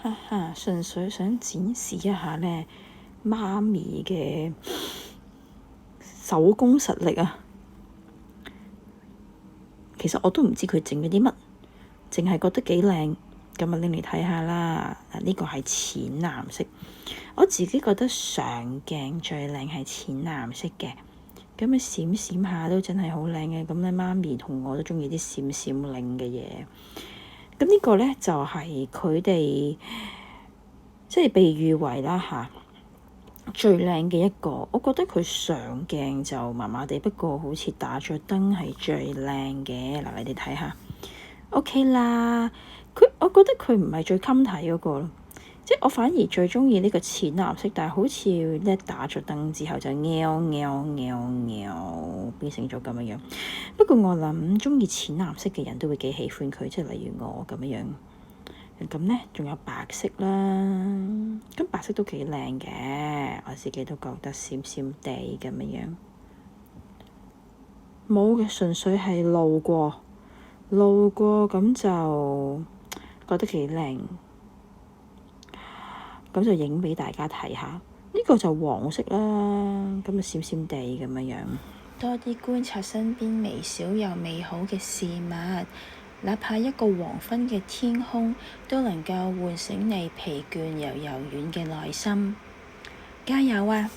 哈哈，純粹想展示一下呢媽咪嘅手工實力啊！其實我都唔知佢整咗啲乜，淨係覺得幾靚，咁啊拎嚟睇下啦。呢個係淺藍色，我自己覺得上鏡最靚係淺藍色嘅，咁啊閃閃下都真係好靚嘅。咁咧媽咪同我都鍾意啲閃閃靚嘅嘢。咁呢個咧就係佢哋即係被譽為啦嚇最靚嘅一個。我覺得佢上鏡就麻麻地，不過好似打咗燈係最靚嘅。嗱，你哋睇下 OK 啦。我覺得佢唔係最襟睇嗰個咯，即係我反而最鍾意呢個淺藍色，但係好似咧打咗燈之後就喵喵喵喵變成咗咁樣。不過我諗鍾意淺藍色嘅人都會幾喜歡佢，即係例如我咁樣。咁呢，仲有白色啦，咁白色都幾靚嘅，我自己都覺得閃閃地咁樣。冇嘅，純粹係路過咁就覺得幾靚，咁就影俾大家睇下。呢個就黃色啦，咁啊閃閃地咁樣。多啲觀察身邊微小又美好嘅事物，哪怕一個黃昏嘅天空，都能夠喚醒你疲倦又柔軟嘅內心。加油啊！